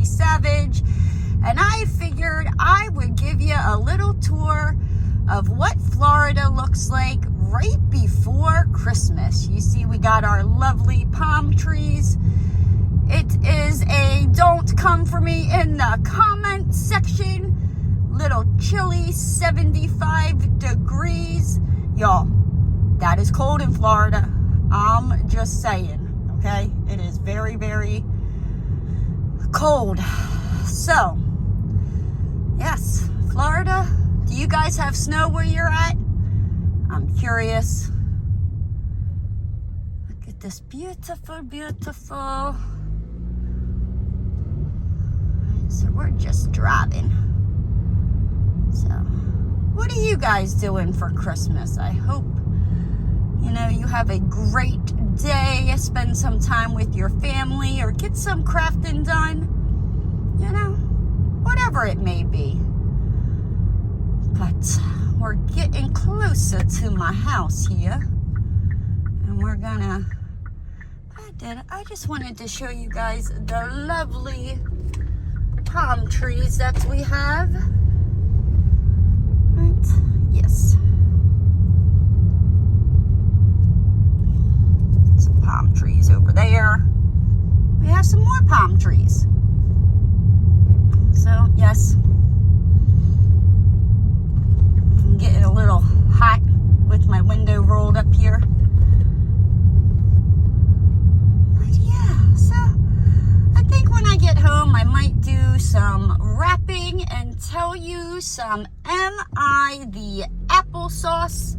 Crafty Savage, and I figured I would give you a little tour of what Florida looks like right before Christmas. You see, we got our lovely palm trees. It is a don't come for me in the comment section. Little chilly, 75 degrees. Y'all, that is cold in Florida. I'm just saying, okay? It is very, very cold. So, yes, Florida, do you guys have snow where you're at? I'm curious. Look at this beautiful, beautiful. So we're just driving. So, what are you guys doing for Christmas? I hope, you have a great day. Spend some time with your family or get some crafting done. Whatever it may be. But we're getting closer to my house here. And we're gonna, I just wanted to show you guys the lovely palm trees that we have. Right? Yes. Some palm trees over there. We have some more palm trees. So, yes. I'm getting a little hot with my window rolled up here. But yeah, so I think when I get home, I might do some wrapping and tell you some Am I the Applesauce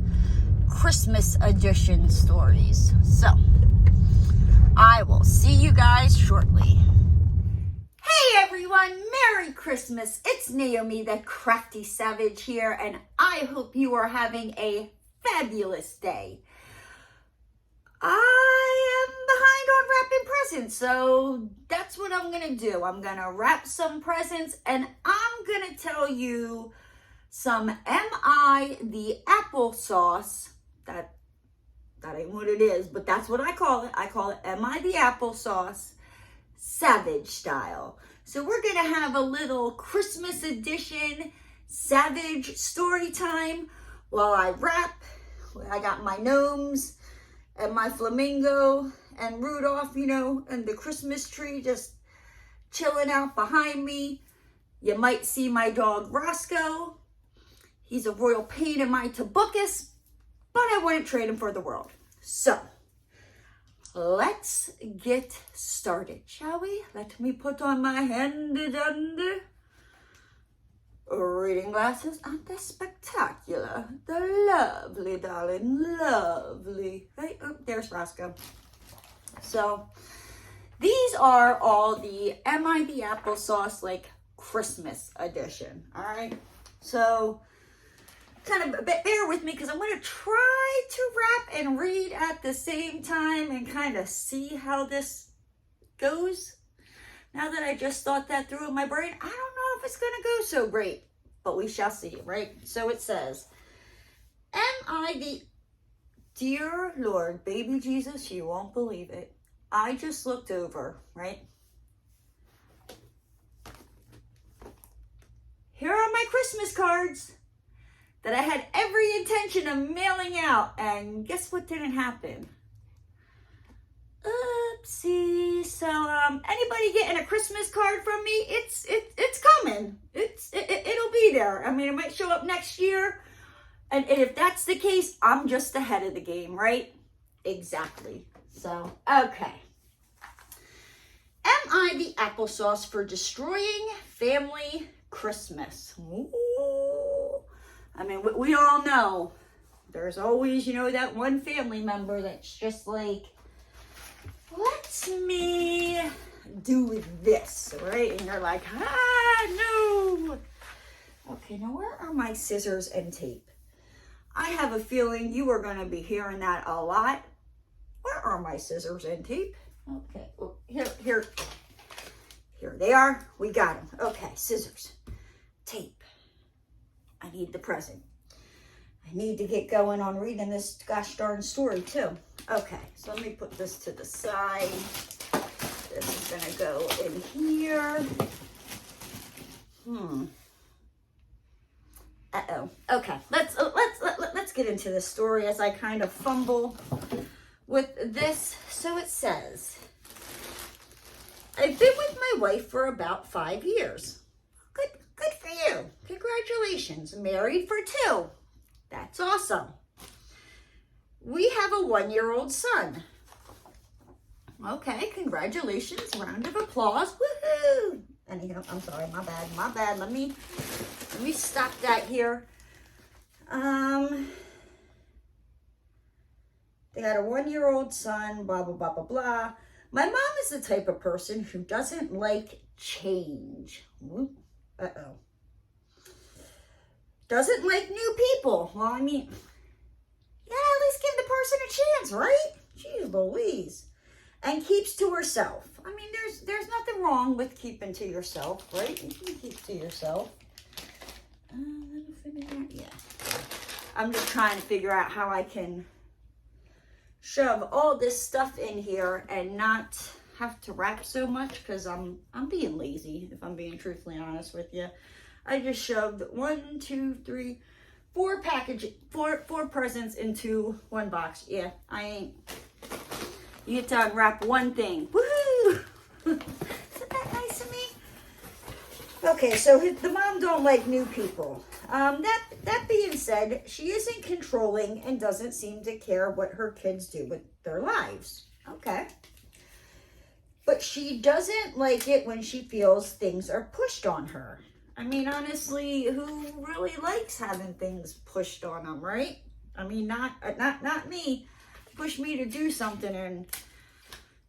Christmas edition stories. So, I will see you guys shortly. Hey everyone, Merry Christmas. It's Naomi, the Crafty Savage here, and I hope you are having a fabulous day. I am behind on wrapping presents, so that's what I'm going to do. I'm going to wrap some presents, and I'm going to tell you some Am I the Applesauce, that ain't what it is, but that's what I call it. I call it Am I the Applesauce Savage style. So we're going to have a little Christmas edition Savage story time while I wrap. I got my gnomes and my flamingo and Rudolph, and the Christmas tree just chilling out behind me. You might see my dog Roscoe. He's a royal pain in my tobacco, but I wouldn't trade him for the world. So, let's get started, shall we? Let me put on my handy-dandy reading glasses and the spectacular, the lovely, darling, lovely. Right? Oh, there's Roscoe. So, these are all the Am I the Applesauce, Christmas edition, all right? So, kind of bear with me because I'm going to try to wrap and read at the same time and kind of see how this goes. Now that I just thought that through in my brain, I don't know if it's going to go so great, but we shall see, right? So it says, Am I the... Dear Lord, baby Jesus, you won't believe it. I just looked over, right? Here are my Christmas cards that I had every intention of mailing out, and guess what didn't happen? Oopsie. So, anybody getting a Christmas card from me? It's coming. It'll be there. I mean, it might show up next year, and if that's the case, I'm just ahead of the game, right? Exactly. So, okay. Am I the applesauce for destroying family Christmas? Ooh. I mean, we all know there's always, that one family member that's just like, let me do this, right? And you're like, no. Okay, now where are my scissors and tape? I have a feeling you are going to be hearing that a lot. Where are my scissors and tape? Okay, well, here they are. We got them. Okay, scissors, tape. I need the present. I need to get going on reading this gosh darn story too. Okay, so let me put this to the side. This is gonna go in here. Uh-oh. Okay, let's get into this story as I kind of fumble with this. So it says, I've been with my wife for about 5 years. Good for you. Congratulations. Married for 2. That's awesome. We have a 1-year-old son. Okay, congratulations. Round of applause. Woohoo! Anyhow, I'm sorry, my bad. Let me stop that here. They got a 1-year-old son, blah, blah, blah, blah, blah. My mom is the type of person who doesn't like change. Uh-oh. Doesn't like new people. Well, I mean, yeah, at least give the person a chance, right? Jeez Louise. And keeps to herself. I mean, there's nothing wrong with keeping to yourself, right? You can keep to yourself. Yeah. I'm just trying to figure out how I can shove all this stuff in here and not have to wrap so much, because I'm being lazy, if I'm being truthfully honest with you. I just shoved 1, 2, 3, 4 presents into one box. Yeah, I ain't. You get to unwrap one thing. Woohoo! Isn't that nice of me? Okay, so the mom don't like new people. That being said, she isn't controlling and doesn't seem to care what her kids do with their lives. Okay. But she doesn't like it when she feels things are pushed on her. I mean, honestly, who really likes having things pushed on them, right? I mean, not me. Push me to do something and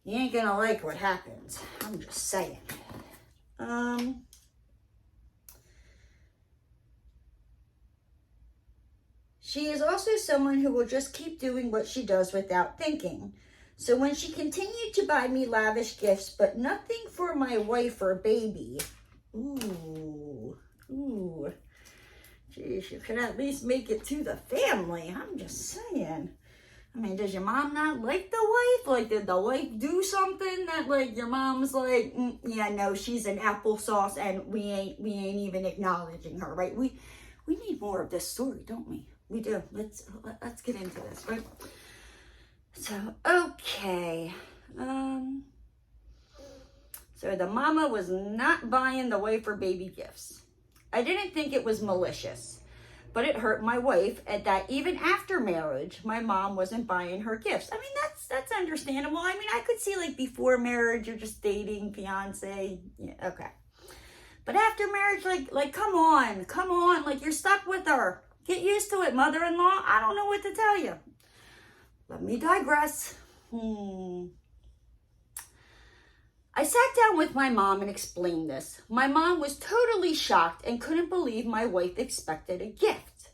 you ain't gonna like what happens. I'm just saying. She is also someone who will just keep doing what she does without thinking. So when she continued to buy me lavish gifts, but nothing for my wife or baby. Ooh. Geez, you could at least make it to the family. I'm just saying. I mean, does your mom not like the wife? Like, did the wife do something that, like, your mom's like, yeah, no, she's an applesauce, and we ain't even acknowledging her, right? We need more of this story, don't we? We do. Let's get into this, right? So, okay. So the mama was not buying the wife or baby gifts. I didn't think it was malicious, but it hurt my wife at that even after marriage, my mom wasn't buying her gifts. I mean, that's understandable. I mean, I could see, like, before marriage, you're just dating, fiance. Yeah, okay. But after marriage, like, come on. Like, you're stuck with her. Get used to it, mother-in-law. I don't know what to tell you. Let me digress. I sat down with my mom and explained this. My mom was totally shocked and couldn't believe my wife expected a gift.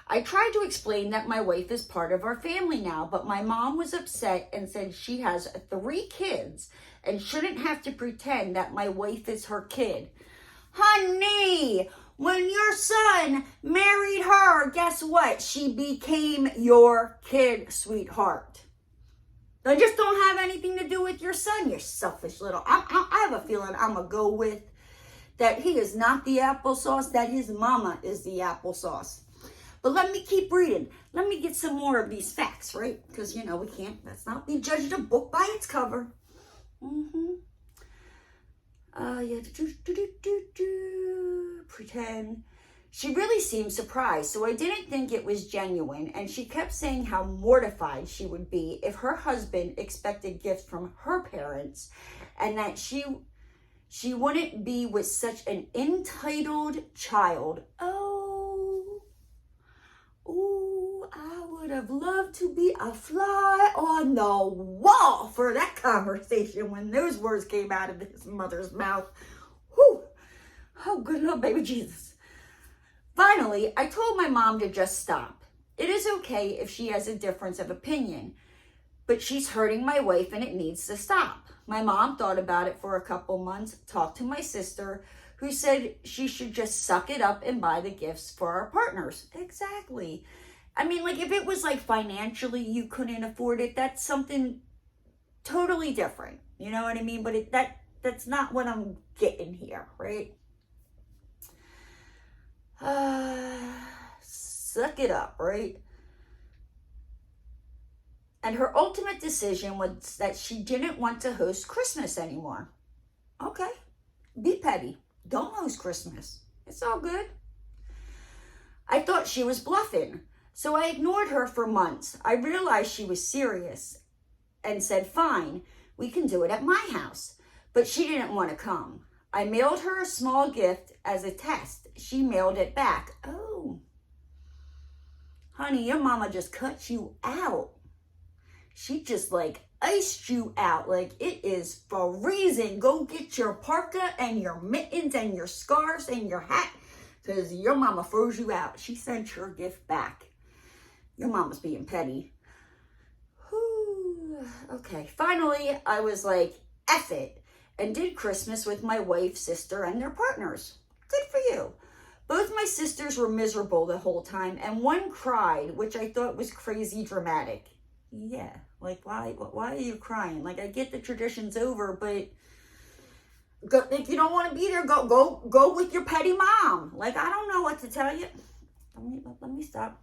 I tried to explain that my wife is part of our family now, but my mom was upset and said she has 3 kids and shouldn't have to pretend that my wife is her kid. Honey, when your son married her, guess what? She became your kid, sweetheart. They just don't have anything to do with your son, you selfish little. I have a feeling I'm going to go with that he is not the applesauce, that his mama is the applesauce. But let me keep reading. Let me get some more of these facts, right? Because, you know, we can't, let's not be judged a book by its cover. Pretend. She really seemed surprised, so I didn't think it was genuine, and she kept saying how mortified she would be if her husband expected gifts from her parents, and that she wouldn't be with such an entitled child. I would have loved to be a fly on the wall for that conversation when those words came out of his mother's mouth. Whew. Oh, good Lord, baby Jesus. Finally, I told my mom to just stop. It is okay if she has a difference of opinion, but she's hurting my wife and it needs to stop. My mom thought about it for a couple months, talked to my sister, who said she should just suck it up and buy the gifts for our partners. Exactly. I mean, like, if it was like financially you couldn't afford it, that's something totally different. You know what I mean? But that's not what I'm getting here, right? Suck it up, right? And her ultimate decision was that she didn't want to host Christmas anymore. Okay, be petty. Don't host Christmas. It's all good. I thought she was bluffing, so I ignored her for months. I realized she was serious and said, fine, we can do it at my house. But she didn't want to come. I mailed her a small gift as a test. She mailed it back. Oh, honey, your mama just cut you out. She just like iced you out. Like, it is freezing. Go get your parka and your mittens and your scarves and your hat, because your mama froze you out. She sent your gift back. Your mama's being petty. Whew. Okay, finally, I was like, F it, and did Christmas with my wife, sister, and their partners. Good for you. Both my sisters were miserable the whole time, and one cried, which I thought was crazy dramatic. Yeah, like, why are you crying? Like, I get the tradition's over, but go, if you don't want to be there, go with your petty mom. Like, I don't know what to tell you. Let me stop.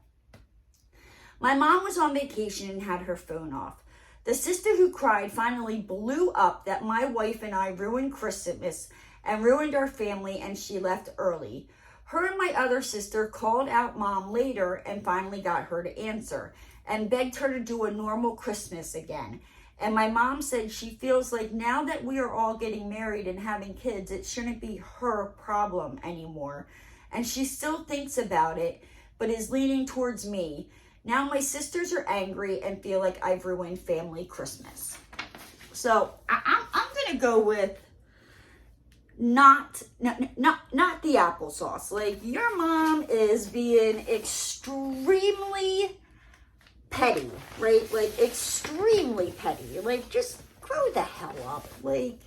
My mom was on vacation and had her phone off. The sister who cried finally blew up that my wife and I ruined Christmas and ruined our family, and she left early. Her and my other sister called out mom later and finally got her to answer and begged her to do a normal Christmas again. And my mom said she feels like now that we are all getting married and having kids, it shouldn't be her problem anymore. And she still thinks about it, but is leaning towards me. Now my sisters are angry and feel like I've ruined family Christmas. So I'm gonna go with not the applesauce. Like, your mom is being extremely petty, right? Like, extremely petty. Like, just grow the hell up. Like,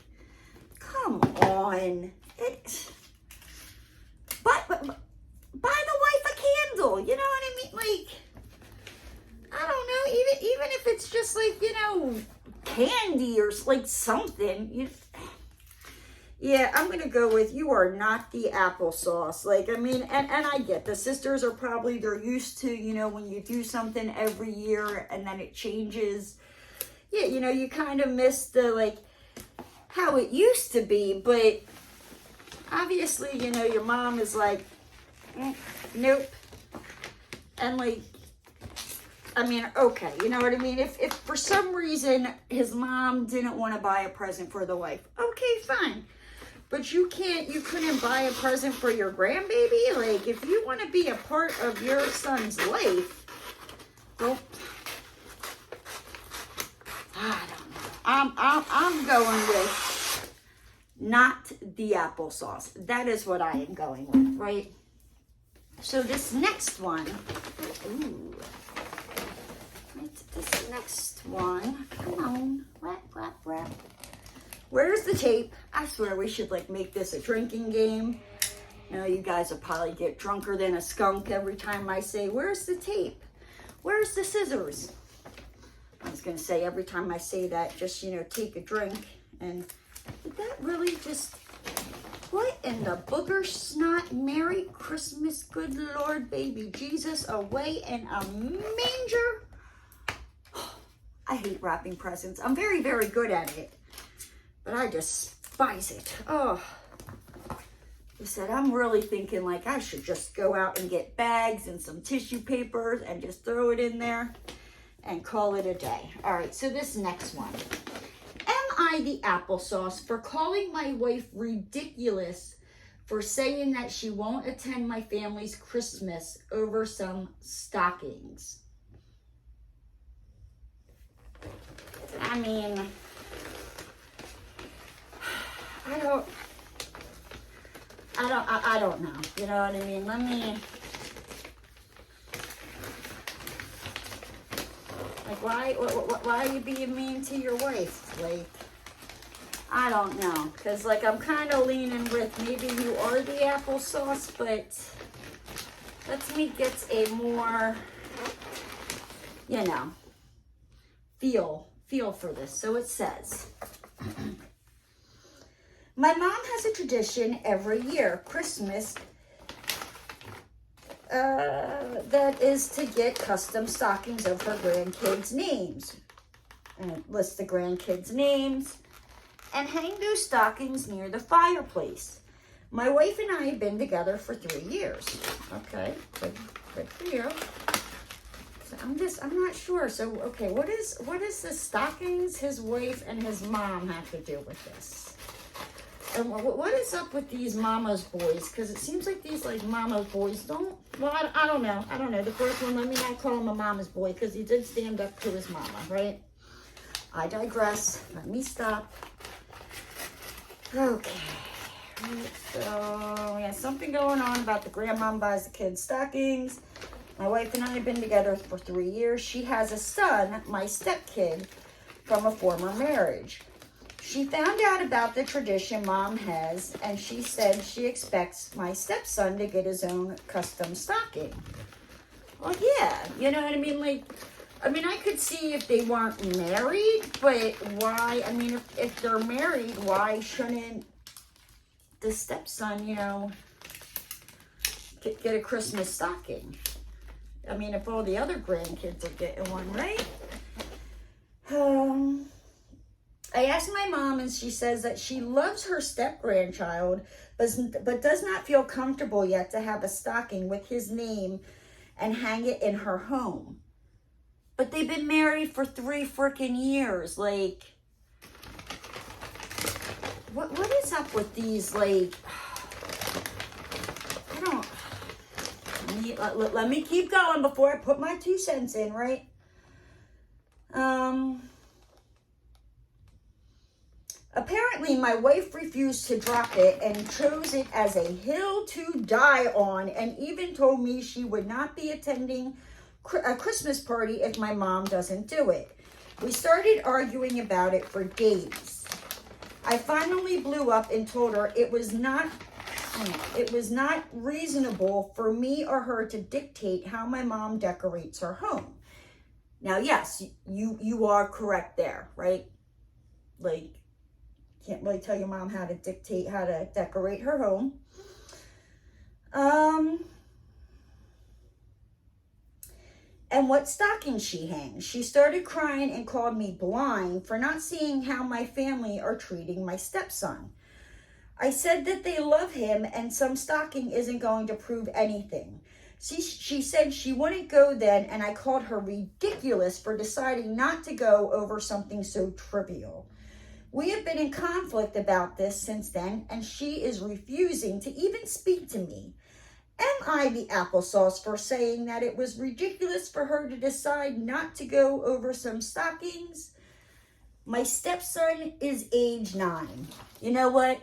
come on. But buy the wife a candle. You know what I mean? Like, I don't know. Even if it's just like, you know, candy or like something. Yeah, I'm going to go with you are not the applesauce. Like, I mean, and I get the sisters are probably, they're used to, you know, when you do something every year and then it changes. Yeah, you know, you kind of miss the, like, how it used to be. But obviously, you know, your mom is like, nope. And like, I mean, okay, you know what I mean? If for some reason his mom didn't want to buy a present for the wife, okay, fine. But you couldn't buy a present for your grandbaby? Like, if you want to be a part of your son's life, well, I don't know. I'm going with not the applesauce. That is what I am going with, right? So this next one, ooh. This next one, come on, wrap. Where's the tape? I swear we should like make this a drinking game. You know, you guys will probably get drunker than a skunk every time I say, where's the tape? Where's the scissors? I was gonna say every time I say that, just, you know, take a drink. And did that really just, what in the booger snot? Merry Christmas, good Lord, baby Jesus, away in a manger? I hate wrapping presents. I'm very, very good at it, but I despise it. Oh, I said, I'm really thinking like I should just go out and get bags and some tissue papers and just throw it in there and call it a day. All right, so this next one. Am I the applesauce for calling my wife ridiculous for saying that she won't attend my family's Christmas over some stockings? I mean, I don't know. You know what I mean? Like, why are you being mean to your wife? Like, I don't know. Because, like, I'm kind of leaning with maybe you are the applesauce, but let me get a more, you know, feel for this. So it says, My mom has a tradition every year, Christmas, that is to get custom stockings of her grandkids' names. And list the grandkids' names and hang those stockings near the fireplace. My wife and I have been together for 3 years. Okay, good for you. So I'm not sure. So, okay, what is the stockings his wife and his mom have to do with this? And what is up with these mama's boys? Because it seems like these mama's boys don't, well, I don't know. I don't know. The first one, let me not call him a mama's boy because he did stand up to his mama, right? I digress. Let me stop. Okay. So, yeah, something going on about the grandmom buys the kids stockings. My wife and I have been together for 3 years. She has a son, my stepkid, from a former marriage. She found out about the tradition Mom has, and she said she expects my stepson to get his own custom stocking. Well, yeah, you know what I mean? I could see if they weren't married, but why? I mean, if they're married, why shouldn't the stepson, get a Christmas stocking? I mean, if all the other grandkids are getting one, right? I asked my mom, and she says that she loves her step-grandchild, but does not feel comfortable yet to have a stocking with his name and hang it in her home. But they've been married for 3 freaking years. What is up with these, I don't, let me keep going before I put my 2 cents in, right? Apparently, my wife refused to drop it and chose it as a hill to die on, and even told me she would not be attending a Christmas party if my mom doesn't do it. We started arguing about it for days. I finally blew up and told her it was not reasonable for me or her to dictate how my mom decorates her home. Now, yes, you are correct there, right? Can't really tell your mom how to dictate how to decorate her home. And what stocking she hangs. She started crying and called me blind for not seeing how my family are treating my stepson. I said that they love him and some stocking isn't going to prove anything. She said she wouldn't go then, and I called her ridiculous for deciding not to go over something so trivial. We have been in conflict about this since then, and she is refusing to even speak to me. Am I the applesauce for saying that it was ridiculous for her to decide not to go over some stockings? My stepson is age 9. You know what?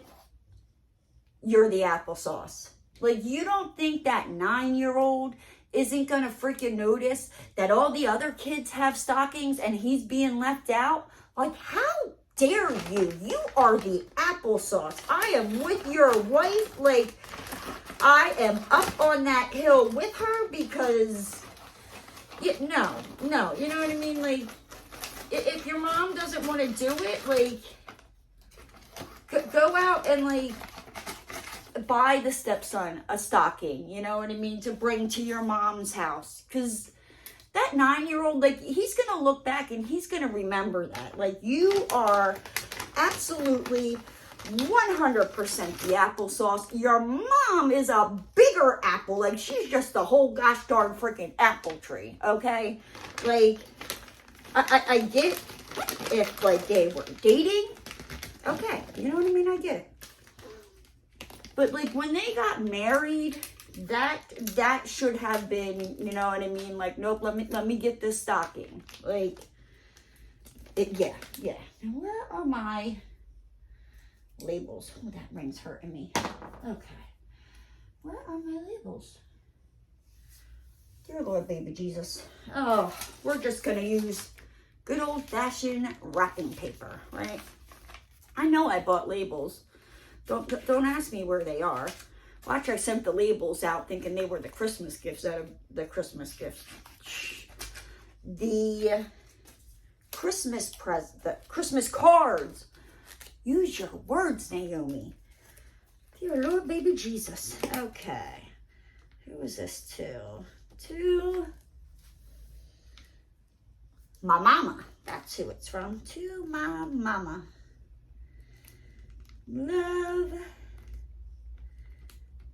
You're the applesauce. You don't think that 9-year-old isn't going to freaking notice that all the other kids have stockings and he's being left out? How dare you? You are the applesauce. I am with your wife. I am up on that hill with her because, no, you know what I mean? If your mom doesn't want to do it, go out and, buy the stepson a stocking, you know what I mean, to bring to your mom's house. Because that 9-year-old, he's going to look back and he's going to remember that. You are absolutely 100% the applesauce. Your mom is a bigger apple. She's just the whole gosh darn freaking apple tree, okay? I get it. If, they were dating, okay, you know what I mean? I get it. But, when they got married, that should have been, you know what I mean? Nope, let me get this stocking. Yeah. Now, where are my labels? Oh, that ring's hurting me. Okay. Where are my labels? Dear Lord, baby Jesus. Oh, we're just going to use good old-fashioned wrapping paper, right? I know I bought labels. Don't ask me where they are. Watch, I sent the labels out thinking they were the Christmas gifts out of the Christmas gifts. The Christmas cards Use your words, Naomi. Dear Lord, baby Jesus. Okay. Who is this to? To my mama. That's who it's from. To my mama. Love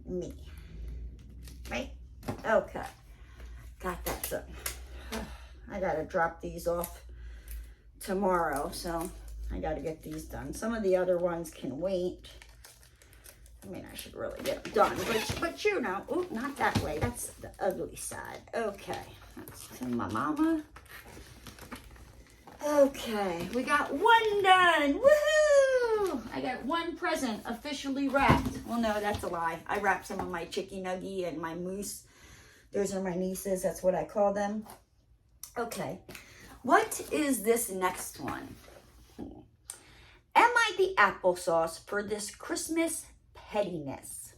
me. Right? Okay. Got that done. I gotta drop these off tomorrow, so I gotta get these done. Some of the other ones can wait. I mean, I should really get them done, but you know, oh, not that way. That's the ugly side. Okay, that's to my mama. Okay, we got one done. Woohoo! I got one present officially wrapped. Well, no, that's a lie. I wrapped some of my Chicky Nuggy and my Moose. Those are my nieces. That's what I call them. Okay, what is this next one? Am I the applesauce for this Christmas pettiness?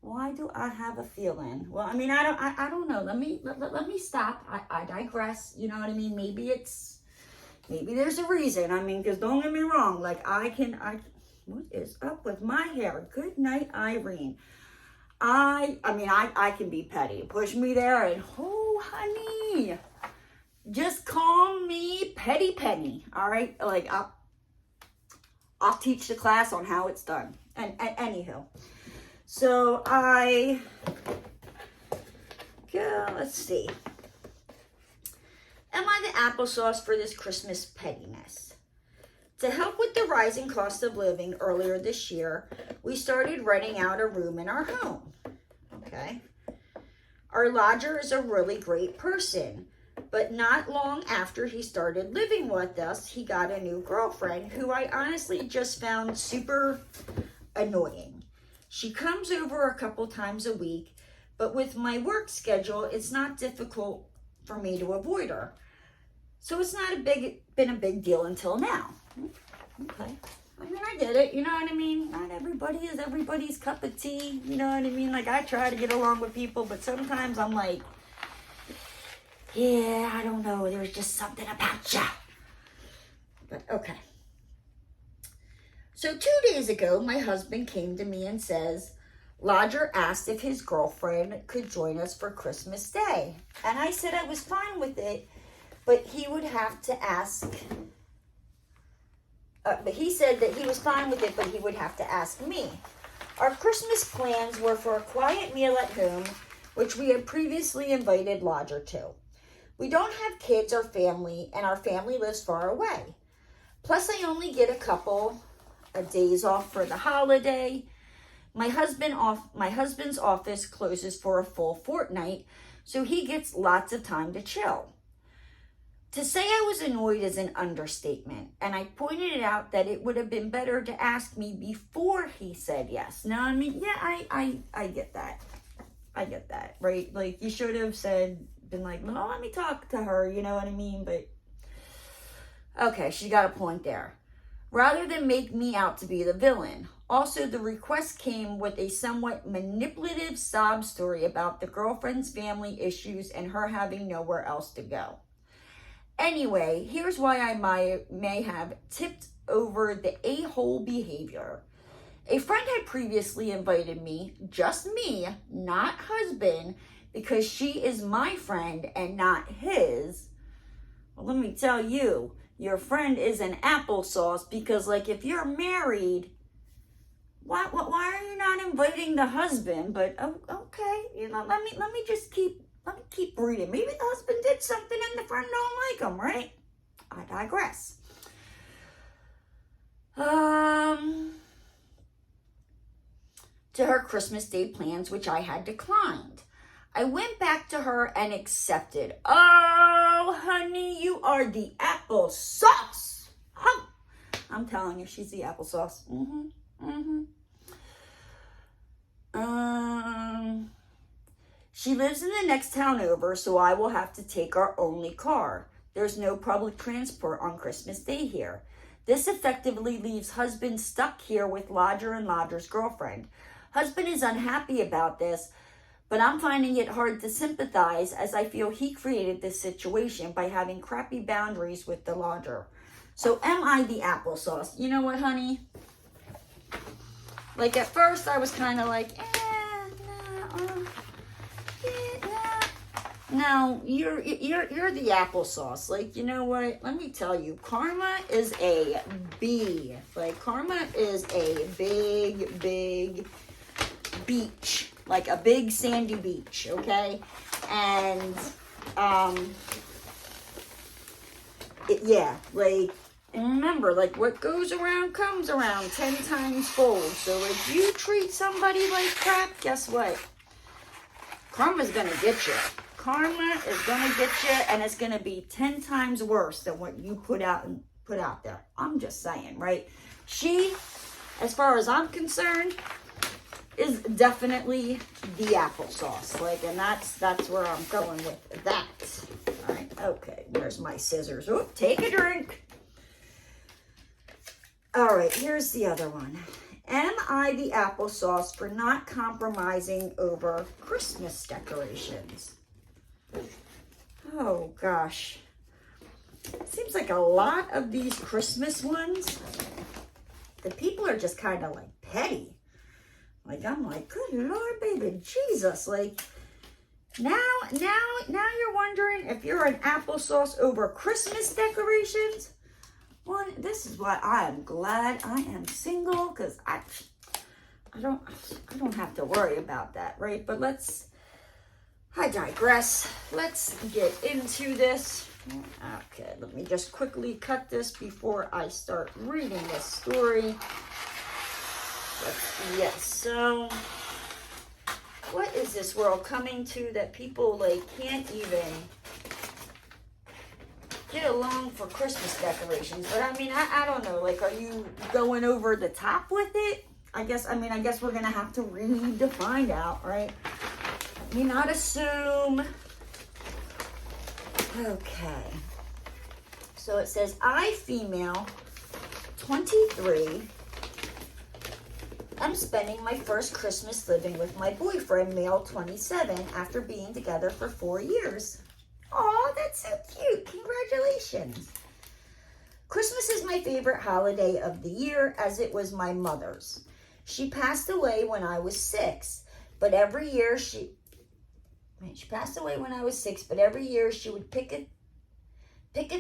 Why do I have a feeling? Well, I mean, I don't know. Let me stop. I digress. You know what I mean? Maybe there's a reason. I mean, because don't get me wrong. Like what is up with my hair? Good night, Irene. I mean, I can be petty. Push me there and, oh, honey, just call me Petty Penny. All right? Like, I'll teach the class on how it's done. And anywho, so let's see. Am I the applesauce for this Christmas pettiness? To help with the rising cost of living earlier this year, we started renting out a room in our home. Okay. Our lodger is a really great person, but not long after he started living with us, he got a new girlfriend who I honestly just found super annoying. She comes over a couple times a week, but with my work schedule, it's not difficult for me to avoid her. So it's not been a big deal until now. Okay. I mean, I get it. You know what I mean? Not everybody is everybody's cup of tea. You know what I mean? Like, I try to get along with people, but sometimes I'm like, yeah, I don't know. There's just something about ya. But, okay. So 2 days ago, my husband came to me and says, Lodger asked if his girlfriend could join us for Christmas Day. And I said I was fine with it, but he would have to ask... but he said that he was fine with it, but he would have to ask me. Our Christmas plans were for a quiet meal at home, which we had previously invited Lodger to. We don't have kids or family, and our family lives far away. Plus, I only get a couple of days off for the holiday. My husband's office closes for a full fortnight, so he gets lots of time to chill. To say I was annoyed is an understatement, and I pointed it out that it would have been better to ask me before he said yes. Now, I mean, yeah, I get that. I get that, right? Like, you should have been like, well, let me talk to her, you know what I mean? But, okay, she got a point there. Rather than make me out to be the villain. Also, the request came with a somewhat manipulative sob story about the girlfriend's family issues and her having nowhere else to go. Anyway, here's why I may have tipped over the a-hole behavior. A friend had previously invited me, just me, not husband, because she is my friend and not his. Well, let me tell you, your friend is an applesauce because, like, if you're married, why are you not inviting the husband? But, okay, you know, let me keep reading. Maybe the husband did something and the friend don't like him, right? I digress. To her Christmas Day plans, which I had declined. I went back to her and accepted. Oh, honey, you are the applesauce. Oh, I'm telling you, she's the applesauce. She lives in the next town over, so I will have to take our only car. There's no public transport on Christmas Day here. This effectively leaves husband stuck here with Lodger and Lodger's girlfriend. Husband is unhappy about this, but I'm finding it hard to sympathize as I feel he created this situation by having crappy boundaries with the Lodger. So am I the applesauce? You know what, honey? Like at first I was kind of like, no, you're the applesauce. Like, you know what? Let me tell you, karma is a B. Like, karma is a big, big beach. Like a big sandy beach, okay? And, yeah, like, and remember, like, what goes around comes around 10 times fold. So if you treat somebody like crap, guess what? Karma's gonna get you. Karma is gonna get you, and it's gonna be 10 times worse than what you put out there. I'm just saying, right? She, as far as I'm concerned, is definitely the applesauce. Like, and that's where I'm going with that. All right, okay, where's my scissors? Oh, take a drink. All right, here's the other one. Am I the applesauce for not compromising over Christmas decorations? Oh, gosh. Seems like a lot of these Christmas ones, the people are just kind of like petty. Like, I'm like, good Lord, baby Jesus. Like, now you're wondering if you're an applesauce over Christmas decorations? Well, this is why I am glad I am single, because I don't have to worry about that, right? But I digress. Let's get into this. Okay, let me just quickly cut this before I start reading this story. Yes, so what is this world coming to that people like can't even get along for Christmas decorations? But I mean, I don't know, like, are you going over the top with it? I guess we're gonna have to read to find out, right? Let me not assume. Okay, so it says, I, female, 23, I'm spending my first Christmas living with my boyfriend, male, 27, after being together for 4 years. Aw, that's so cute. Congratulations. Christmas is my favorite holiday of the year, as it was my mother's. She passed away when I was 6, but every year she passed away when I was 6, but every year she would pick a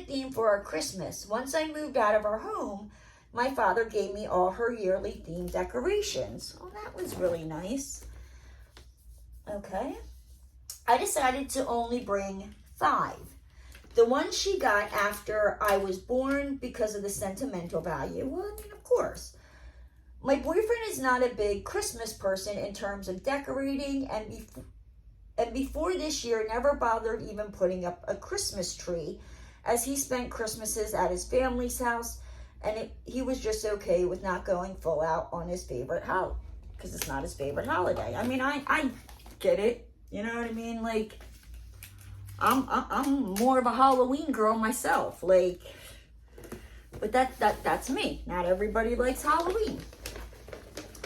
theme for our Christmas. Once I moved out of our home, my father gave me all her yearly themed decorations. Oh, that was really nice. Okay. I decided to only bring 5. The one she got after I was born because of the sentimental value. Well, I mean, of course. My boyfriend is not a big Christmas person in terms of decorating, and before this year never bothered even putting up a Christmas tree, as he spent Christmases at his family's house, and he was just okay with not going full out on his favorite holiday, because it's not his favorite holiday. I mean, I get it. You know what I mean? Like, I'm more of a Halloween girl myself. Like, but that's me. Not everybody likes Halloween.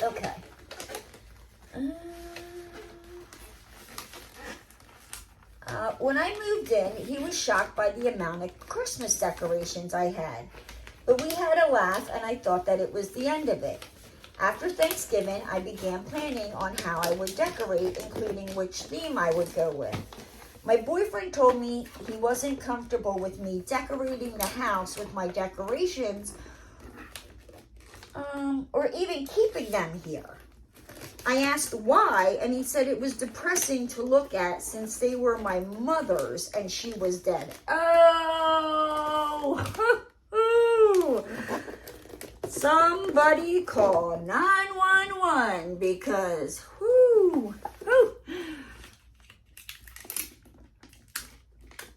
Okay. When I moved in, he was shocked by the amount of Christmas decorations I had. But we had a laugh, and I thought that it was the end of it. After Thanksgiving, I began planning on how I would decorate, including which theme I would go with. My boyfriend told me he wasn't comfortable with me decorating the house with my decorations, or even keeping them here. I asked why, and he said it was depressing to look at since they were my mother's and she was dead. Oh! Somebody call 911 because,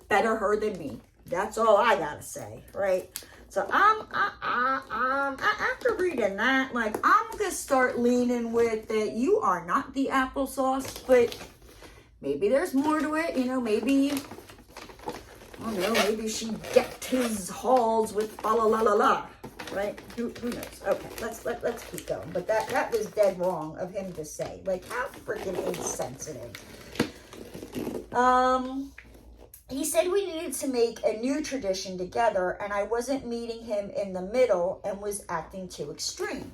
better her than me. That's all I gotta say, right? So after reading that, like, I'm gonna start leaning with that you are not the applesauce, but maybe there's more to it. You know, maybe, I don't know, maybe she decked his halls with la la la la la, right? Who knows? Okay, let's keep going. But that was dead wrong of him to say. Like, how freaking insensitive. he said we needed to make a new tradition together, and I wasn't meeting him in the middle and was acting too extreme.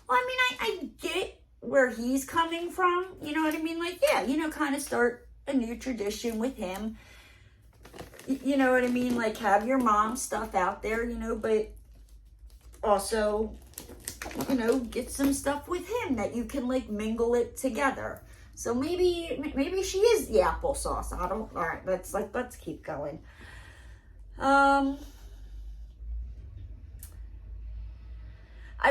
Well, I mean, I get where he's coming from. You know what I mean? Like, yeah, kind of start a new tradition with him. You know what I mean? Like, have your mom's stuff out there, but also, get some stuff with him that you can, like, mingle it together. So maybe she is the applesauce. All right, let's keep going. I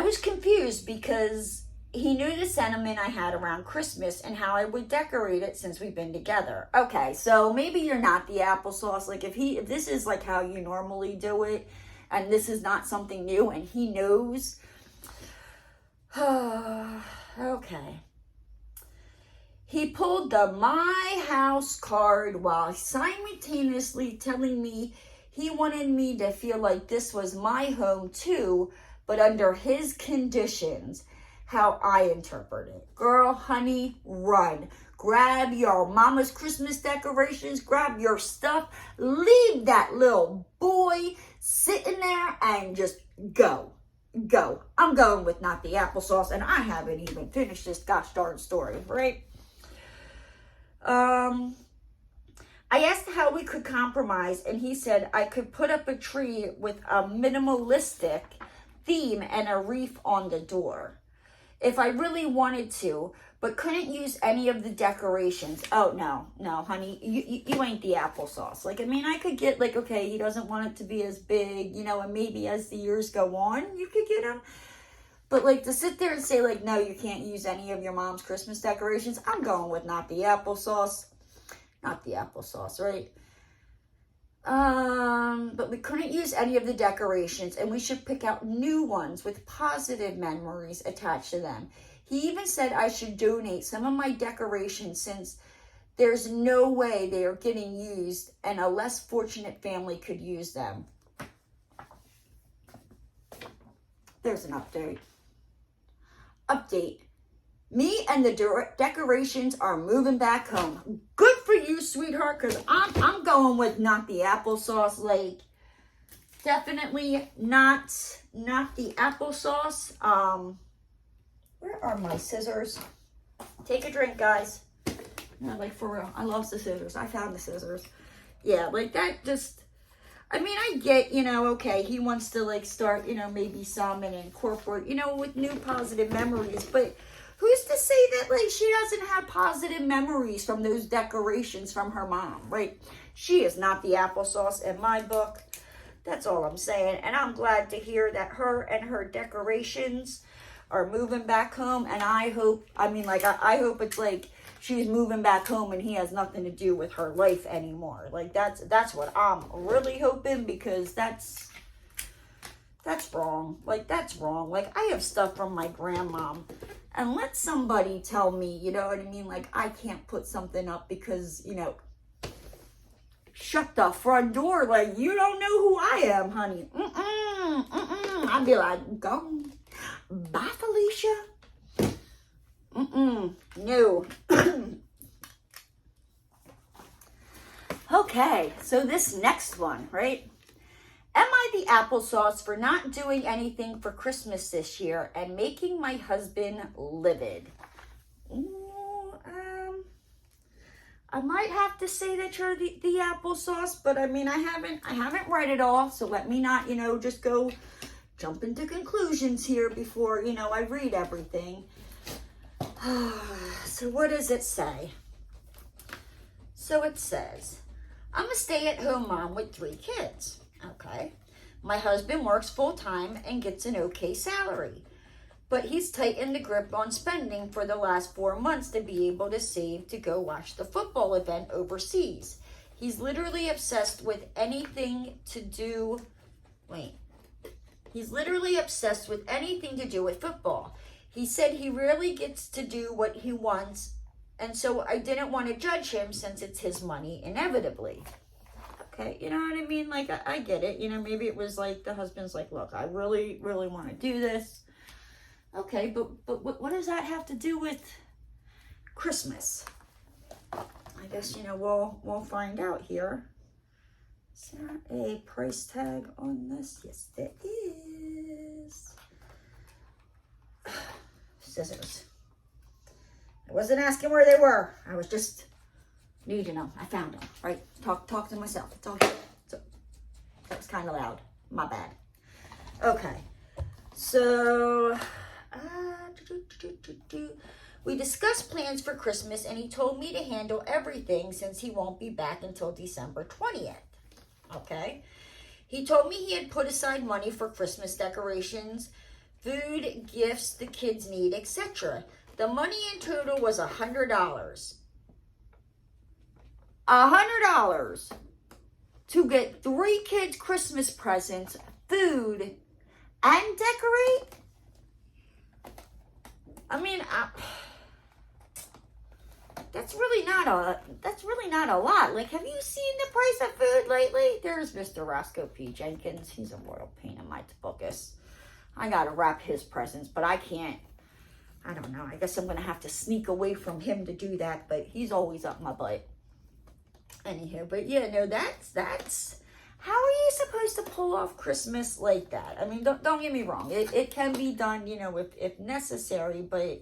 was confused because he knew the sentiment I had around Christmas and how I would decorate it since we've been together. Okay, so maybe you're not the applesauce. Like, if this is like how you normally do it, and this is not something new, and he knows. Okay. He pulled the My House card while simultaneously telling me he wanted me to feel like this was my home too, but under his conditions, how I interpret it. Girl, honey, run. Grab your mama's Christmas decorations, grab your stuff, leave that little boy sitting there and just go. Go. I'm going with not the applesauce, and I haven't even finished this gosh darn story, right? I asked how we could compromise, and he said I could put up a tree with a minimalistic theme and a wreath on the door if I really wanted to, but couldn't use any of the decorations. Oh, no, honey, you ain't the applesauce. Like, I mean, I could get, like, okay, he doesn't want it to be as big, and maybe as the years go on, you could get him. But, like, to sit there and say, like, no, you can't use any of your mom's Christmas decorations, I'm going with not the applesauce. Not the applesauce, right? But we couldn't use any of the decorations, and we should pick out new ones with positive memories attached to them. He even said I should donate some of my decorations since there's no way they are getting used and a less fortunate family could use them. There's an update. Update. Me and the decorations are moving back home. Good for you, sweetheart, because I'm going with not the applesauce. Like, definitely not the applesauce. Where are my scissors? Take a drink, guys. No, like, for real. I lost the scissors. I found the scissors. Yeah, like, that just... I mean, I get, okay, he wants to, like, start, maybe some and incorporate, with new positive memories. But who's to say that, like, she doesn't have positive memories from those decorations from her mom, right? She is not the applesauce in my book. That's all I'm saying. And I'm glad to hear that her and her decorations are moving back home. And I hope, I hope it's like she's moving back home and he has nothing to do with her life anymore. Like, that's what I'm really hoping, because that's wrong. Like, that's wrong. Like, I have stuff from my grandmom, and let somebody tell me, you know what I mean? Like, I can't put something up because, shut the front door. Like, you don't know who I am, honey. I'd be like, go. Bye, Felicia. No. Okay, so this next one, right? Am I the applesauce for not doing anything for Christmas this year and making my husband livid? Ooh, I might have to say that you're the applesauce, but I mean, I haven't read it all, so let me not, just go jump into conclusions here before, I read everything. So what does it say? So it says, I'm a stay-at-home mom with 3 kids. Okay. My husband works full-time and gets an okay salary, but he's tightened the grip on spending for the last 4 months to be able to save to go watch the football event overseas. He's literally obsessed with anything to do... He's literally obsessed with anything to do with football. He said he rarely gets to do what he wants, and so I didn't want to judge him since it's his money, inevitably. Okay, you know what I mean? Like, I get it. Maybe it was like the husband's like, look, I really, really want to do this. Okay, but what does that have to do with Christmas? I guess, we'll find out here. Is there a price tag on this? Yes, there is. Scissors. I wasn't asking where they were. I was just needing them. I found them, right? Talk to myself. It's all good. So, that was kind of loud. My bad. Okay. So, we discussed plans for Christmas, and he told me to handle everything since he won't be back until December 20th. Okay. He told me he had put aside money for Christmas decorations, food, gifts the kids need, etc. The money in total was $100. $100 to get 3 kids Christmas presents, food, and decorate? I mean, that's really not a lot. Like, have you seen the price of food lately? There's Mr. Roscoe P. Jenkins. He's a royal pain in my tobacco. I gotta wrap his presents, but I can't. I don't know. I guess I'm gonna have to sneak away from him to do that, but he's always up my butt. Anywho, but yeah, no, that's how are you supposed to pull off Christmas like that? I mean, don't get me wrong. It can be done, you know, if necessary, but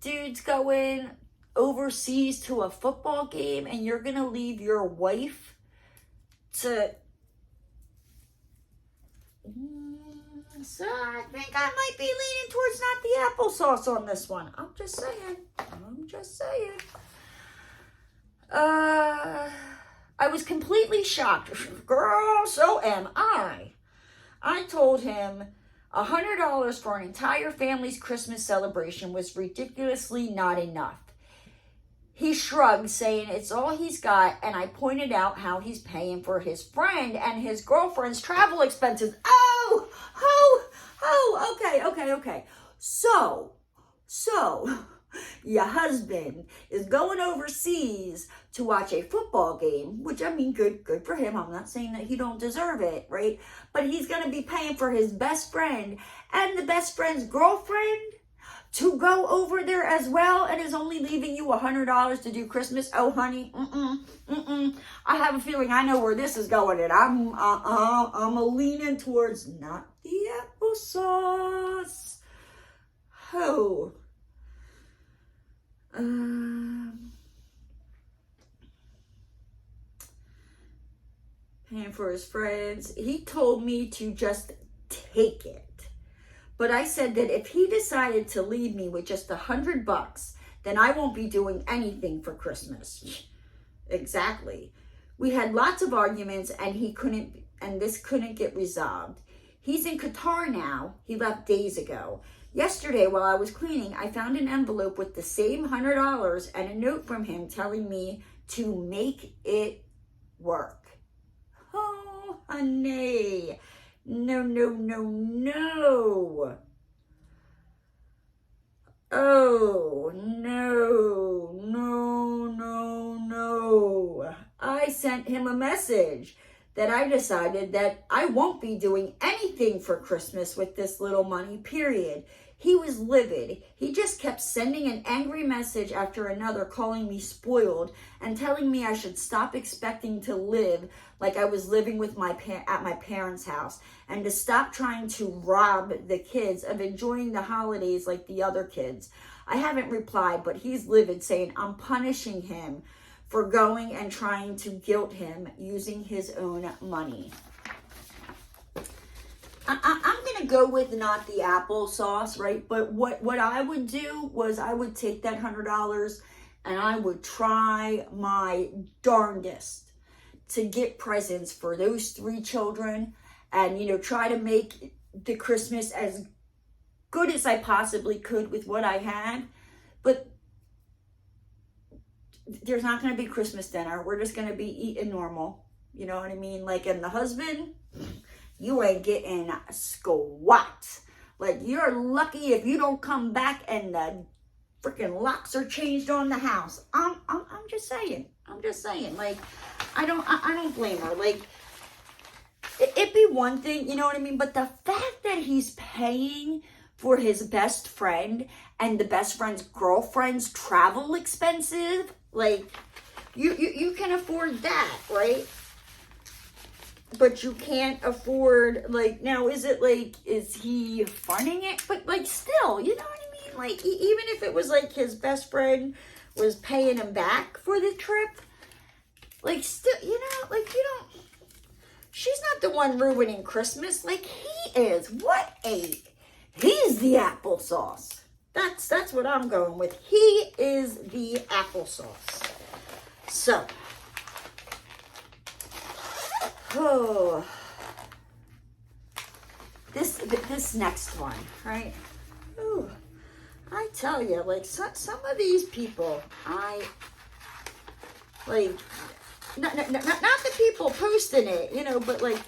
dude's going overseas to a football game and you're gonna leave your wife to... So I think I might be leaning towards not the applesauce on this one. I'm just saying. I was completely shocked. Girl, so am I. I told him $100 for an entire family's Christmas celebration was ridiculously not enough. He shrugged, saying it's all he's got, and I pointed out how he's paying for his friend and his girlfriend's travel expenses. Okay. So, your husband is going overseas to watch a football game, which, I mean, good for him. I'm not saying that he don't deserve it, right? But he's going to be paying for his best friend and the best friend's girlfriend to go over there as well, and is only leaving you $100 to do Christmas. Oh, honey, I have a feeling I know where this is going, and I'm leaning towards not the applesauce. Oh. Paying for his friends. He told me to just take it. But I said that if he decided to leave me with just $100, then I won't be doing anything for Christmas. Exactly. We had lots of arguments and this couldn't get resolved. He's in Qatar now. He left days ago. Yesterday, while I was cleaning, I found an envelope with the same $100 and a note from him telling me to make it work. Oh, honey. No. Oh, no. I sent him a message that I decided that I won't be doing anything for Christmas with this little money, period. He was livid. He just kept sending an angry message after another, calling me spoiled and telling me I should stop expecting to live like I was living with at my parents' house, and to stop trying to rob the kids of enjoying the holidays like the other kids. I haven't replied, but he's livid, saying I'm punishing him for going and trying to guilt him using his own money. I'm going to go with not the applesauce, right? But what I would do was I would take that $100 and I would try my darndest to get presents for those 3 children and, you know, try to make the Christmas as good as I possibly could with what I had. But there's not going to be Christmas dinner. We're just going to be eating normal. You know what I mean? Like, and the husband, you ain't getting squat. Like, you're lucky if you don't come back and the freaking locks are changed on the house. I'm just saying. Like, I don't blame her. Like, it'd be one thing, you know what I mean? But the fact that he's paying for his best friend and the best friend's girlfriend's travel expenses, like, You can afford that, right? But you can't afford, like, now is it like, is he funding it? But like, still, you know what I mean? Like, even if it was like his best friend was paying him back for the trip, like, still, you know, like, you don't, she's not the one ruining Christmas. Like, he is. What a, he's the applesauce. That's what I'm going with. He is the applesauce. So, oh, this next one, right? Ooh, I tell you, like, some of these people, like, not the people posting it, you know, but like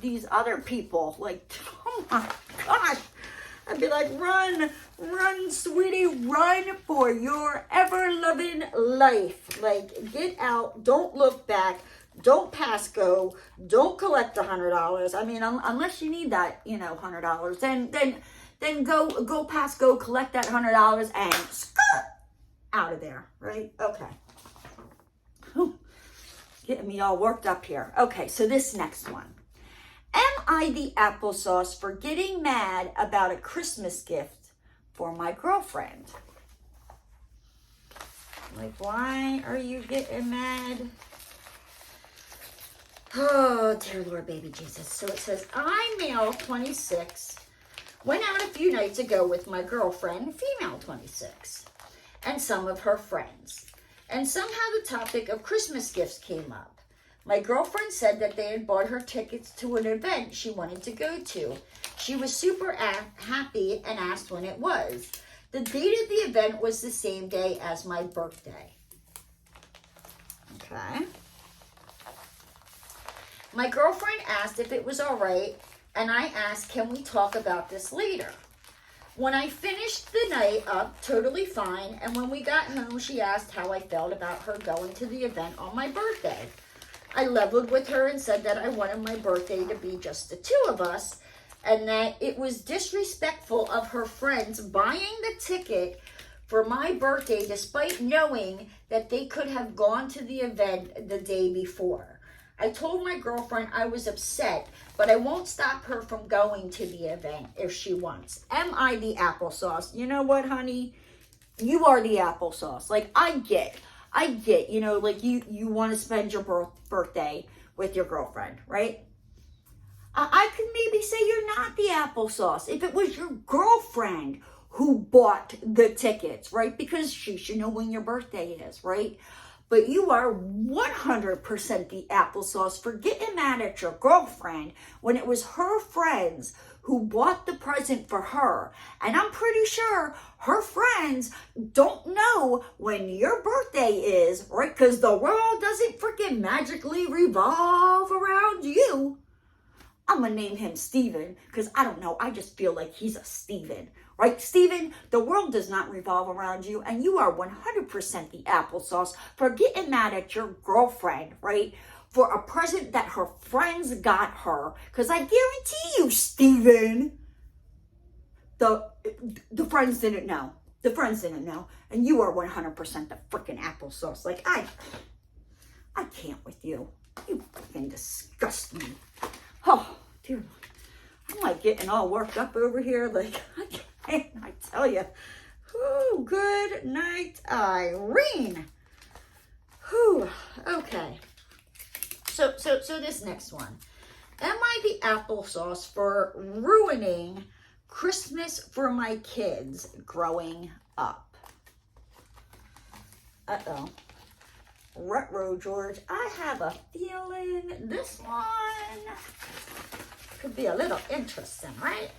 these other people, like, oh my gosh, I'd be like, run, sweetie, run for your ever-loving life. Like, get out, don't look back, don't pass go, don't collect $100. I mean, unless you need that, you know, $100, then go pass go, collect that $100 and skirt out of there, right? Okay. Whew. Getting me all worked up here. Okay, so this next one. Am I the applesauce for getting mad about a Christmas gift for my girlfriend? Like, why are you getting mad? Oh, dear Lord, baby Jesus. So it says, I, male 26, went out a few nights ago with my girlfriend, female 26, and some of her friends. And somehow the topic of Christmas gifts came up. My girlfriend said that they had bought her tickets to an event she wanted to go to. She was super happy and asked when it was. The date of the event was the same day as my birthday. Okay. My girlfriend asked if it was all right, and I asked, can we talk about this later? When I finished the night up, totally fine, and when we got home, she asked how I felt about her going to the event on my birthday. I leveled with her and said that I wanted my birthday to be just the two of us, and that it was disrespectful of her friends buying the ticket for my birthday despite knowing that they could have gone to the event the day before. I told my girlfriend I was upset, but I won't stop her from going to the event if she wants. Am I the applesauce? You know what, honey? You are the applesauce. Like, I get, you know, like you want to spend your birthday with your girlfriend, right? I could maybe say you're not the applesauce if it was your girlfriend who bought the tickets, right? Because she should know when your birthday is, right? But you are 100% the applesauce for getting mad at your girlfriend when it was her friends who bought the present for her. And I'm pretty sure her friends don't know when your birthday is, right? Because the world doesn't freaking magically revolve around you. I'm going to name him Steven because I don't know. I just feel like he's a Steven. Right, Steven? The world does not revolve around you, and you are 100% the applesauce for getting mad at your girlfriend, right? For a present that her friends got her. Because I guarantee you, Steven, the friends didn't know. The friends didn't know. And you are 100% the freaking applesauce. Like, I can't with you. You freaking disgust me. Oh, dear Lord. I'm like getting all worked up over here. Like, I tell you. Whew, good night, Irene. Whew, okay. So this next one. Am I the applesauce for ruining Christmas for my kids growing up? Uh-oh. Ruh-roh, George. I have a feeling this one could be a little interesting, right?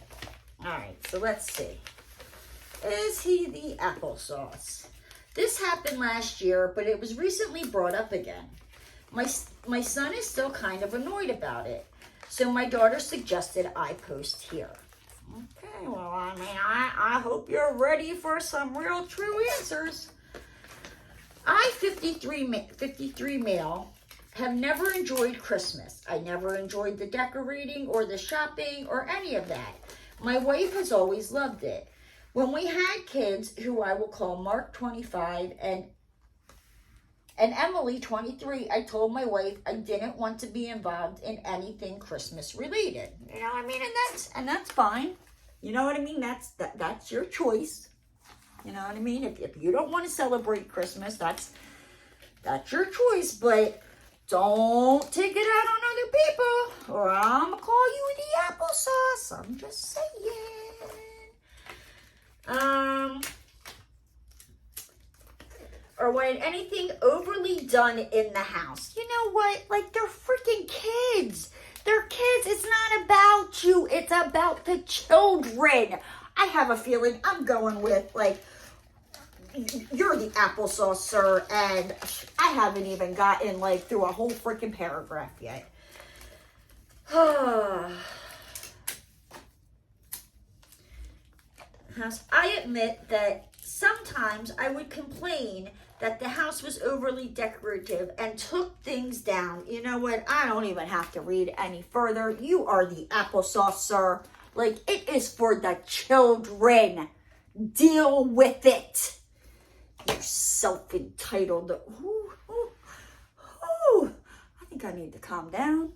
All right, so let's see. Is he the applesauce? This happened last year, but it was recently brought up again. My son is still kind of annoyed about it, so my daughter suggested I post here. Okay, well, I mean, I hope you're ready for some real true answers. I, 53 male, have never enjoyed Christmas. I never enjoyed the decorating or the shopping or any of that. My wife has always loved it. When we had kids, who I will call Mark 25 and And Emily, 23, I told my wife I didn't want to be involved in anything Christmas related. You know what I mean? And that's fine. You know what I mean? That's your choice. You know what I mean? If you don't want to celebrate Christmas, that's your choice. But don't take it out on other people, or I'm gonna call you the applesauce. I'm just saying. Or when anything overly done in the house. You know what? Like, they're freaking kids. They're kids. It's not about you. It's about the children. I have a feeling I'm going with, like, you're the applesauce, sir. And I haven't even gotten, like, through a whole freaking paragraph yet. I admit that sometimes I would complain that the house was overly decorative and took things down. You know what? I don't even have to read any further. You are the applesauce, sir. Like, it is for the children. Deal with it. You self-entitled. I think I need to calm down.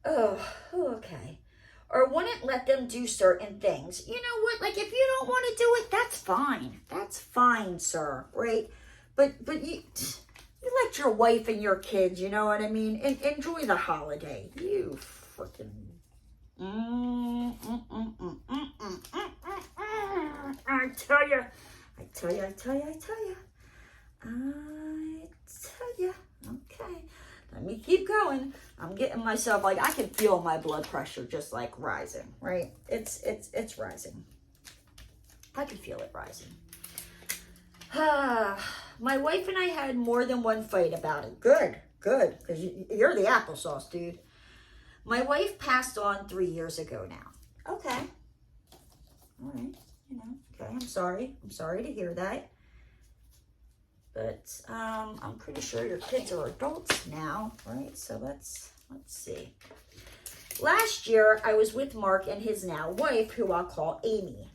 Oh, okay. Or wouldn't let them do certain things. You know what? Like, if you don't want to do it, that's fine. That's fine, sir. Right? But you let your wife and your kids, you know what I mean? Enjoy the holiday. You freaking... I tell you. Okay. Let me keep going. I'm getting myself, like, I can feel my blood pressure just, like, rising, right? It's rising. I can feel it rising. My wife and I had more than one fight about it. Good, because you're the applesauce, dude. My wife passed on 3 years ago now. Okay. All right. You know, okay, I'm sorry. I'm sorry to hear that. But I'm pretty sure your kids are adults now, right? So let's see. Last year, I was with Mark and his now wife, who I'll call Amy.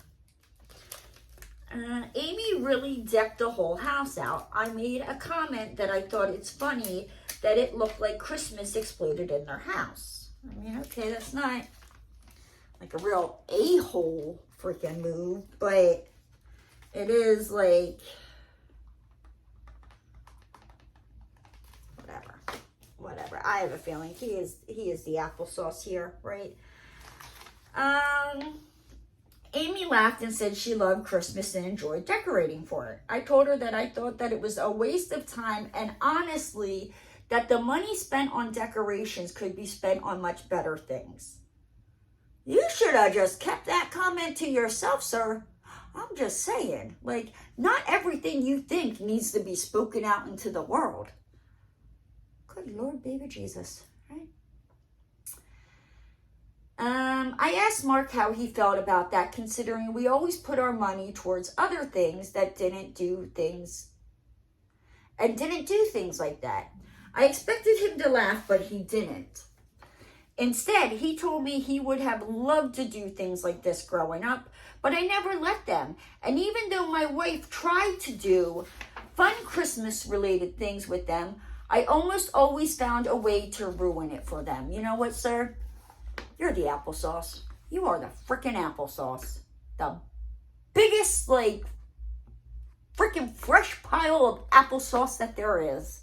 Amy really decked the whole house out. I made a comment that I thought it's funny that it looked like Christmas exploded in their house. I mean, okay, that's not like a real a-hole freaking move, but it is like... Whatever. I have a feeling he is the applesauce here, right? Amy laughed and said she loved Christmas and enjoyed decorating for it. I told her that I thought that it was a waste of time, and honestly, that the money spent on decorations could be spent on much better things. You should have just kept that comment to yourself, sir. I'm just saying, like, not everything you think needs to be spoken out into the world. Good Lord, baby Jesus, right? I asked Mark how he felt about that, considering we always put our money towards other things that didn't do things like that. I expected him to laugh, but he didn't. Instead, he told me he would have loved to do things like this growing up, but I never let them. And even though my wife tried to do fun Christmas-related things with them, I almost always found a way to ruin it for them. You know what, sir? You're the applesauce. You are the freaking applesauce. The biggest, like, freaking fresh pile of applesauce that there is.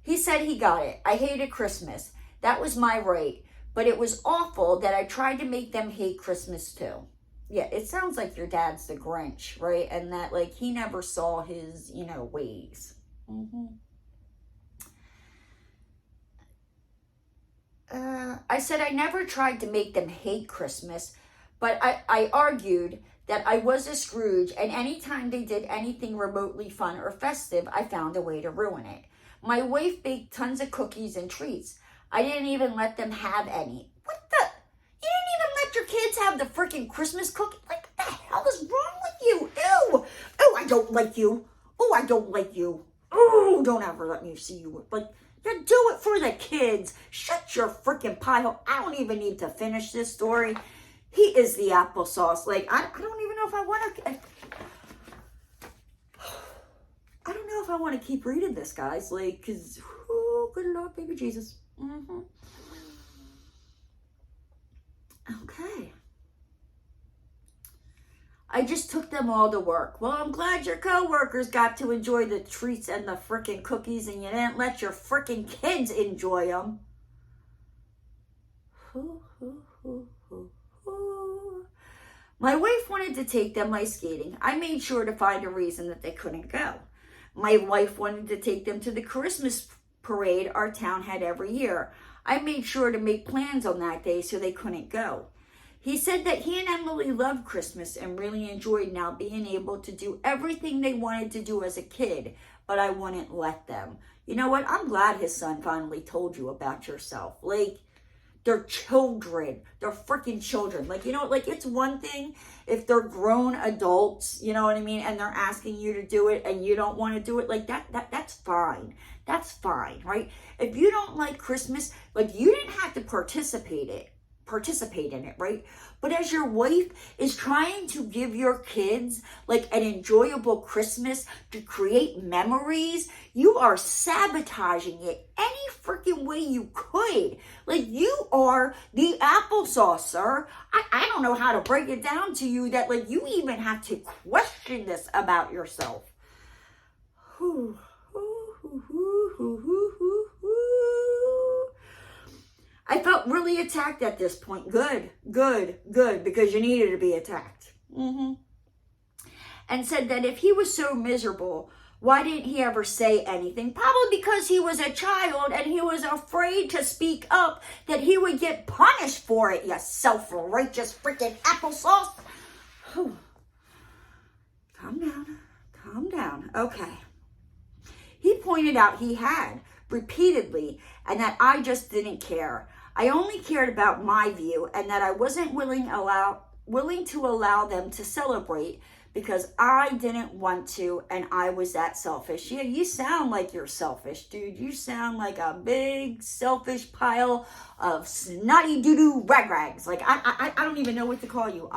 He said he got it. I hated Christmas. That was my right. But it was awful that I tried to make them hate Christmas too. Yeah, it sounds like your dad's the Grinch, right? And that, like, he never saw his, you know, ways. I said I never tried to make them hate Christmas, but I argued that I was a Scrooge, and anytime they did anything remotely fun or festive, I found a way to ruin it. My wife baked tons of cookies and treats. I didn't even let them have any. What the? You didn't even let your kids have the freaking Christmas cookie? Like, what the hell is wrong with you? Ew! Oh, I don't like you. Oh, I don't like you. Oh, don't ever let me see you. Like, you do it for the kids. Shut your freaking pie hole. I don't even need to finish this story. He is the applesauce. Like, I don't even know if I want to... know if I want to keep reading this, guys. Like, because, oh, good Lord, baby Jesus. Okay. I just took them all to work. Well, I'm glad your coworkers got to enjoy the treats and the frickin' cookies and you didn't let your frickin' kids enjoy them. My wife wanted to take them ice skating. I made sure to find a reason that they couldn't go. My wife wanted to take them to the Christmas parade our town had every year. I made sure to make plans on that day so they couldn't go. He said that he and Emily loved Christmas and really enjoyed now being able to do everything they wanted to do as a kid, but I wouldn't let them. You know what? I'm glad his son finally told you about yourself. Like, they're children. They're freaking children. Like, you know, like, it's one thing if they're grown adults, you know what I mean, and they're asking you to do it and you don't want to do it. Like, that's fine. That's fine, right? If you don't like Christmas, like, you didn't have to participate in it, right? But as your wife is trying to give your kids like an enjoyable Christmas to create memories, you are sabotaging it any freaking way you could. Like, you are the applesauce, sir. I don't know how to break it down to you that, like, you even have to question this about yourself. I felt really attacked at this point. Good, because you needed to be attacked. And said that if he was so miserable, why didn't he ever say anything? Probably because he was a child and he was afraid to speak up that he would get punished for it, you self-righteous freaking applesauce. Calm down. Okay. He pointed out he had repeatedly and that I just didn't care. I only cared about my view and that I wasn't willing to allow them to celebrate because I didn't want to and I was that selfish. Yeah, you sound like you're selfish, dude. You sound like a big selfish pile of snotty doo-doo rags. Like, I don't even know what to call you.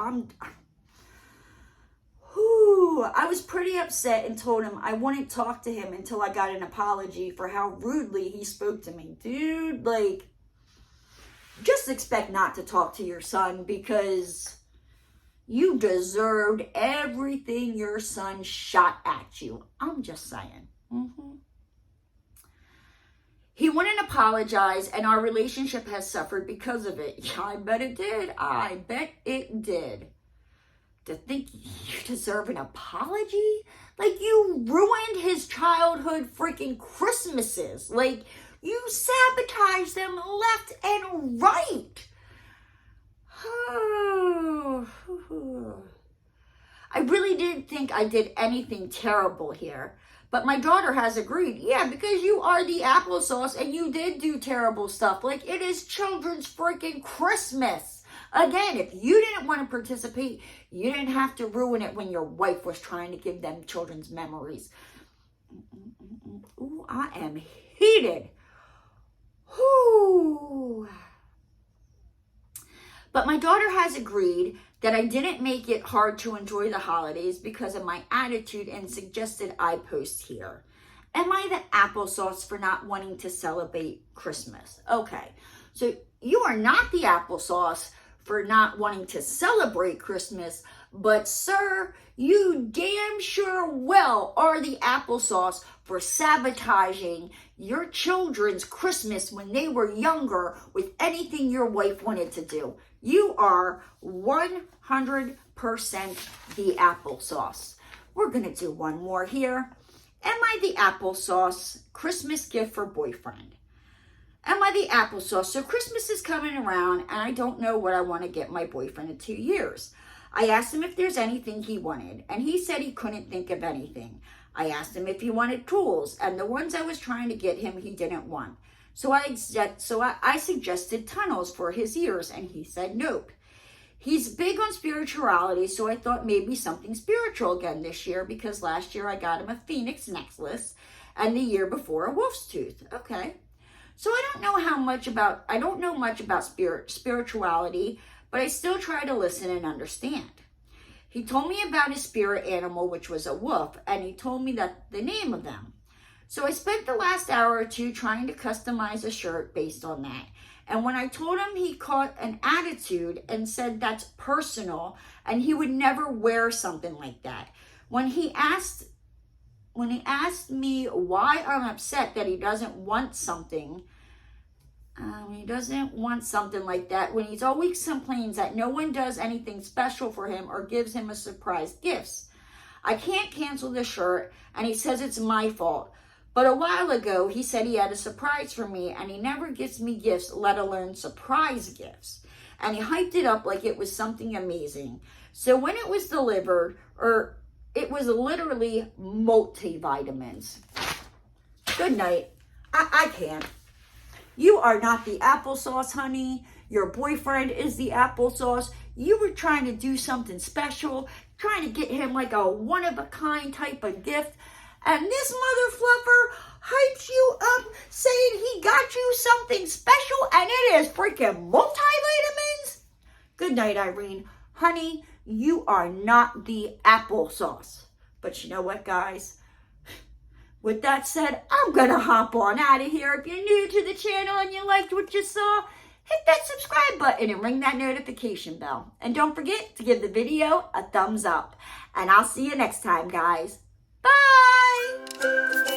I was pretty upset and told him I wouldn't talk to him until I got an apology for how rudely he spoke to me. Dude, like, just expect not to talk to your son because you deserved everything your son shot at you. I'm just saying. He wouldn't apologize and our relationship has suffered because of it. Yeah, I bet it did. To think you deserve an apology? Like, you ruined his childhood freaking Christmases. Like, you sabotaged them left and right. I really didn't think I did anything terrible here. But my daughter has agreed. Yeah, because you are the applesauce and you did do terrible stuff. Like, it is children's freaking Christmas. Again, if you didn't want to participate, you didn't have to ruin it when your wife was trying to give them children's memories. Ooh, I am heated. Ooh. But my daughter has agreed that I didn't make it hard to enjoy the holidays because of my attitude and suggested I post here. Am I the applesauce for not wanting to celebrate Christmas? Okay, so you are not the applesauce for not wanting to celebrate Christmas, but sir, you damn sure well are the applesauce for sabotaging your children's Christmas when they were younger with anything your wife wanted to do. You are 100% the applesauce. We're gonna do one more here. Am I the applesauce Christmas gift for boyfriend? Am I the applesauce? So Christmas is coming around and I don't know what I want to get my boyfriend in 2 years. I asked him if there's anything he wanted and he said he couldn't think of anything. I asked him if he wanted tools and the ones I was trying to get him he didn't want. So I suggested tunnels for his ears and he said nope. He's big on spirituality, so I thought maybe something spiritual again this year because last year I got him a phoenix necklace and the year before a wolf's tooth. Okay. So I don't know much about spirituality, but I still try to listen and understand. He told me about his spirit animal, which was a wolf, and he told me that the name of them. So I spent the last hour or two trying to customize a shirt based on that. And when I told him, he caught an attitude and said that's personal and he would never wear something like that. When he asked me why I'm upset that he doesn't want something like that, when he's always complains that no one does anything special for him or gives him a surprise gifts. I can't cancel the shirt and he says it's my fault. But a while ago, he said he had a surprise for me and he never gives me gifts, let alone surprise gifts. And he hyped it up like it was something amazing. So when it was delivered, it was literally multivitamins. Good night. I can't. You are not the applesauce, honey. Your boyfriend is the applesauce. You were trying to do something special, trying to get him like a one-of-a-kind type of gift. And this mother fluffer hypes you up saying he got you something special and it is freaking multivitamins? Good night, Irene. Honey, you are not the applesauce. But you know what, guys? With that said, I'm going to hop on out of here. If you're new to the channel and you liked what you saw, hit that subscribe button and ring that notification bell. And don't forget to give the video a thumbs up. And I'll see you next time, guys. Bye!